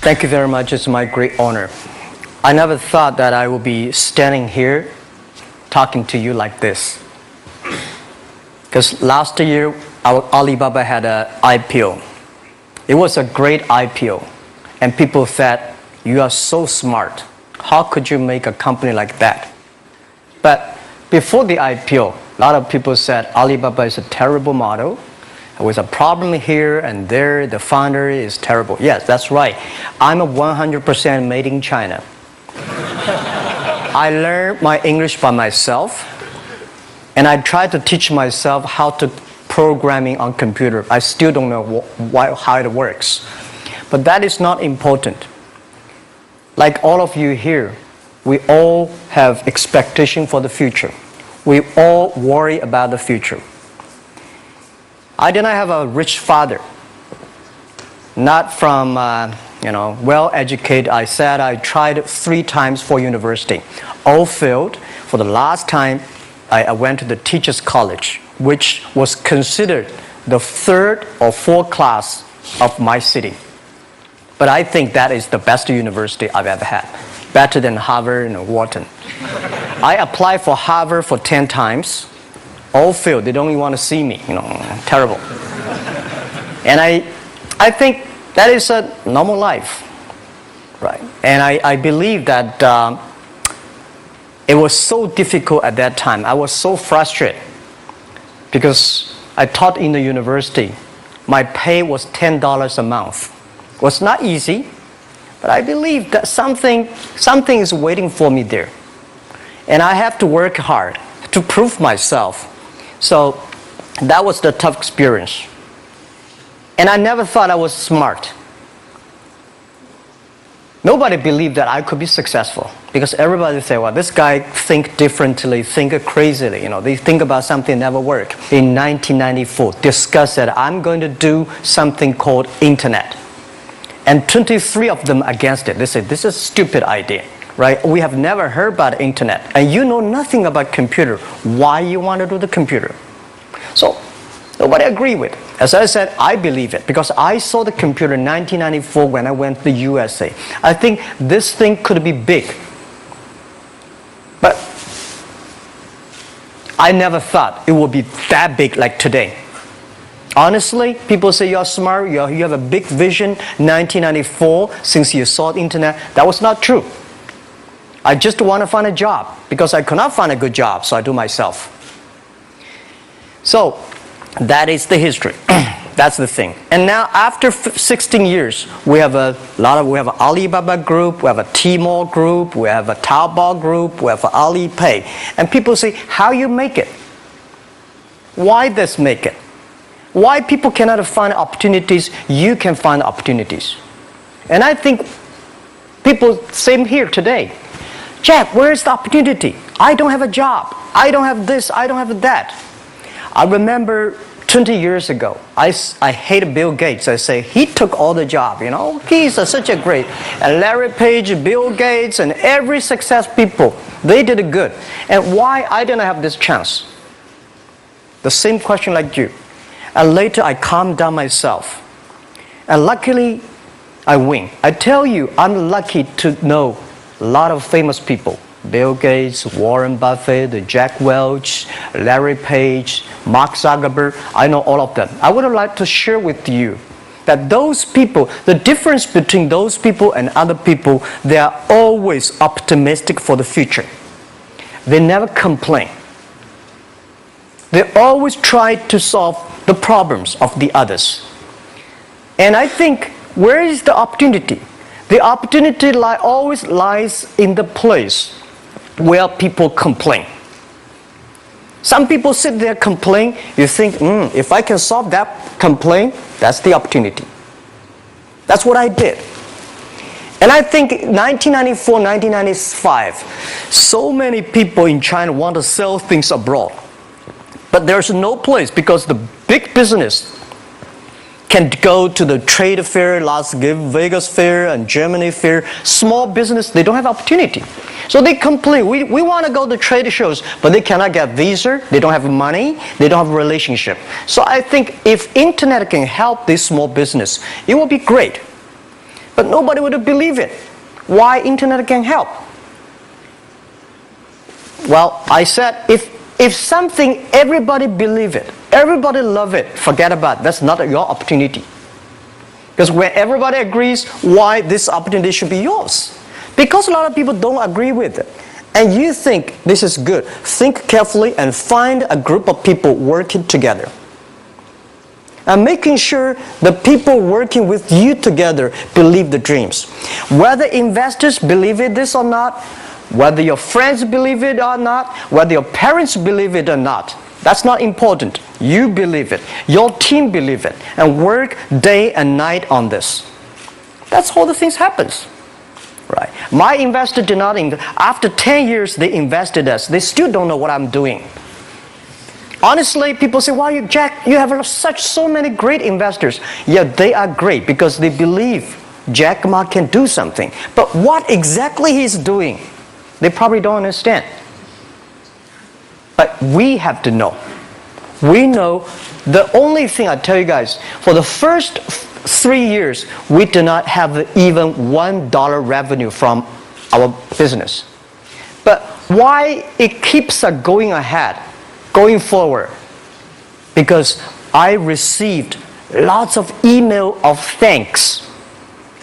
Thank you very much. It's my great honor. I never thought that I would be standing here talking to you like this. Because last year, Alibaba had an IPO. It was a great IPO. And people said, you are so smart. How could you make a company like that? But before the IPO, a lot of people said Alibaba is a terrible model. There was a problem here and there. The founder is terrible. Yes, that's right. I'm a 100% made in China. I learned my English by myself, and I tried to teach myself how to programming on computer. I still don't know how it works. But that is not important. Like all of you here, we all have expectation for the future. We all worry about the future. I did not have a rich father, not from well-educated. I said I tried 3 times for university, all failed. For the last time, I went to the teachers' college, which was considered the 3rd or 4th class of my city. But I think that is the best university I've ever had, better than Harvard and Wharton. I applied for Harvard for 10 times. All failed. They don't even want to see me. Terrible. And I think that is a normal life, right? And I believe that it was so difficult at that time. I was so frustrated because I taught in the university. My pay was $10 a month. It was not easy, but I believe that something is waiting for me there. And I have to work hard to prove myself. So that was the tough experience. And I never thought I was smart. Nobody believed that I could be successful because everybody said, well, this guy think differently, think crazily. They think about something never work. In 1994, discussed that I'm going to do something called internet. And 23 of them against it. They said, this is a stupid idea. Right? We have never heard about internet, and you know nothing about computer. Why you want to do the computer? So nobody agreed with it. As I said, I believe it because I saw the computer in 1994 when I went to the USA. I think this thing could be big, but I never thought it would be that big like today. Honestly, people say you're smart, you have a big vision. 1994, since you saw the internet, that was not true. I just want to find a job because I could not find a good job, so I do myself. So that is the history. That's the thing. And now after 16 years, we have an Alibaba group, we have a Tmall group, we have a Taobao group, we have an Alipay. And people say, how you make it? Why this make it? Why people cannot find opportunities, you can find opportunities. And I think people, same here today. Jack, where is the opportunity? I don't have a job. I don't have this. I don't have that. I remember 20 years ago, I hated Bill Gates. I say, he took all the job, He's such a great. And Larry Page, Bill Gates, and every success people, they did it good. And why I didn't have this chance? The same question like you. And later I calmed down myself. And luckily, I win. I tell you, I'm lucky to know a lot of famous people. Bill Gates, Warren Buffett, Jack Welch, Larry Page, Mark Zuckerberg. I know all of them. I would like to share with you that those people, the difference between those people and other people, they are always optimistic for the future. They never complain. They always try to solve the problems of the others. And I think, where is the opportunity? The opportunity always lies in the place where people complain. Some people sit there complain. You think, if I can solve that complaint, that's the opportunity. That's what I did. And I think 1994, 1995, so many people in China want to sell things abroad. But there's no place because the big business can go to the trade fair, Las Vegas fair and Germany fair. Small business, they don't have opportunity. So they complain, we want to go to trade shows, but they cannot get visa, they don't have money, they don't have a relationship. So I think if internet can help this small business, it will be great. But nobody would believe it. Why internet can help? Well, I said, if something everybody believe it, everybody love it, forget about it. That's not your opportunity. Because when everybody agrees, why this opportunity should be yours? Because a lot of people don't agree with it. And you think this is good. Think carefully and find a group of people working together. And making sure the people working with you together believe the dreams. Whether investors believe it this or not, whether your friends believe it or not, whether your parents believe it or not, that's not important. You believe it. Your team believe it. And work day and night on this. That's how the things happens. Right. My investor did not invest. After 10 years, they invested us. They still don't know what I'm doing. Honestly, people say, "Wow, Jack, you have so many great investors." Yeah, they are great because they believe Jack Ma can do something. But what exactly he's doing, they probably don't understand. But we have to know. We know the only thing I tell you guys, for the first 3 years, we do not have even $1 revenue from our business. But why it keeps us going ahead, going forward? Because I received lots of email of thanks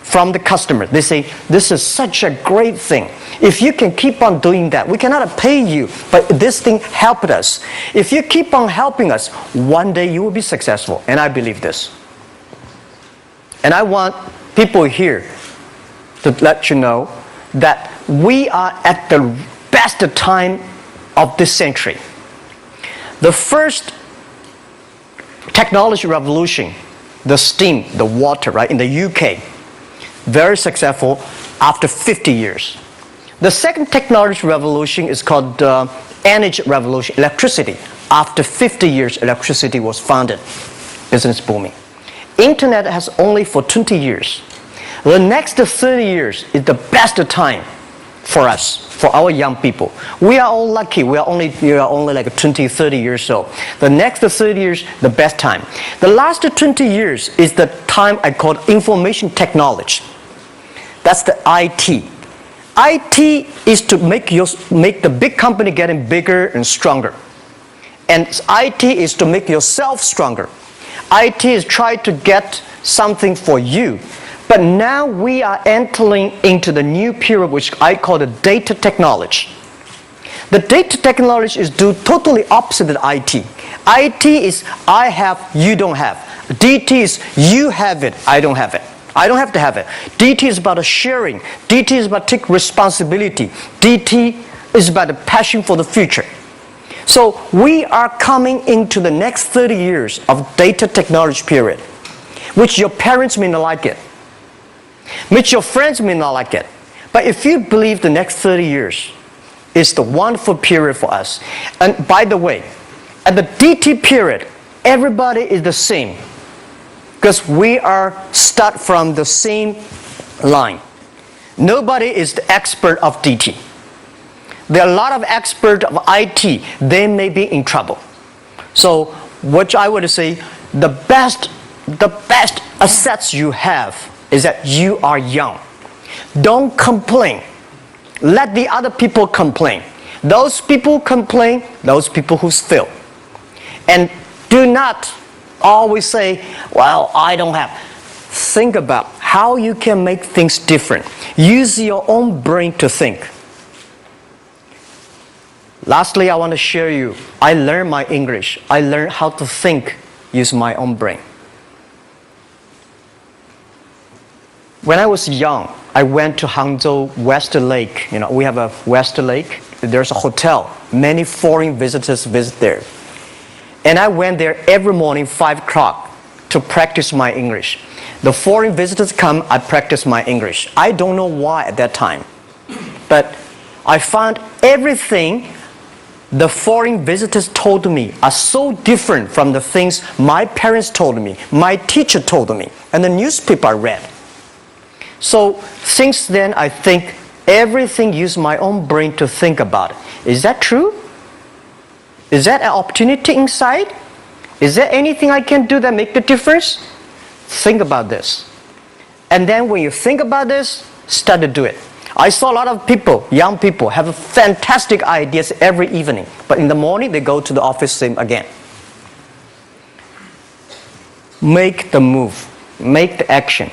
from the customer. They say, "This is such a great thing. If you can keep on doing that, we cannot pay you, but this thing helped us. If you keep on helping us, one day you will be successful." And I believe this. And I want people here to let you know that we are at the best time of this century. The first technology revolution, the steam, the water, right, in the UK, very successful after 50 years. The second technology revolution is called energy revolution, electricity. After 50 years, electricity was founded, business booming. Internet has only for 20 years. The next 30 years is the best time for us, for our young people. We are all lucky. We are only like 20, 30 years old. The next 30 years, the best time. The last 20 years is the time I call information technology. That's the IT. IT is to make the big company getting bigger and stronger. And IT is to make yourself stronger. IT is trying to get something for you. But now we are entering into the new period which I call the data technology. The data technology is totally opposite of IT. IT is I have, you don't have. DT is you have it, I don't have it. I don't have to have it. DT is about sharing. DT is about taking responsibility. DT is about the passion for the future. So we are coming into the next 30 years of data technology period, which your parents may not like it, which your friends may not like it. But if you believe the next 30 years is the wonderful period for us. And by the way, at the DT period, everybody is the same because we are start from the same line. Nobody is the expert of DT. There are a lot of experts of IT. They may be in trouble. So what I would say, the best assets you have is that you are young. Don't complain. Let the other people complain. Those people complain, those people who fail. And do not always say, "Well, I don't have." Think about how you can make things different. Use your own brain to think. Lastly, I want to share you, I learned my English. I learned how to think using my own brain. When I was young, I went to Hangzhou West Lake. You know, we have a West Lake. There's a hotel. Many foreign visitors visit there. And I went there every morning, 5 o'clock, to practice my English. The foreign visitors come, I practice my English. I don't know why at that time. But I found everything the foreign visitors told me are so different from the things my parents told me, my teacher told me, and the newspaper I read. So since then, I think everything use my own brain to think about it. Is that true? Is that an opportunity inside? Is there anything I can do that make the difference? Think about this. And then when you think about this, start to do it. I saw a lot of people, young people, have fantastic ideas every evening. But in the morning, they go to the office same again. Make the move. Make the action.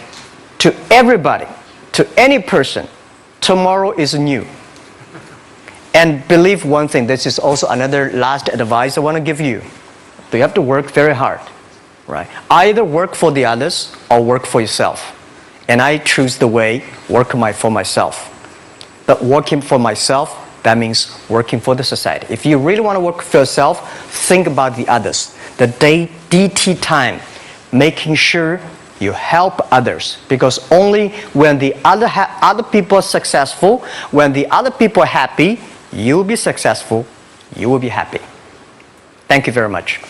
To everybody, to any person, tomorrow is new. And believe one thing, this is also another last advice I want to give you. You have to work very hard, right? Either work for the others or work for yourself. And I choose the way, work for myself. But working for myself, that means working for the society. If you really want to work for yourself, think about the others. The DT time, making sure you help others. Because only when the other people are successful, when the other people are happy, you will be successful, you will be happy. Thank you very much.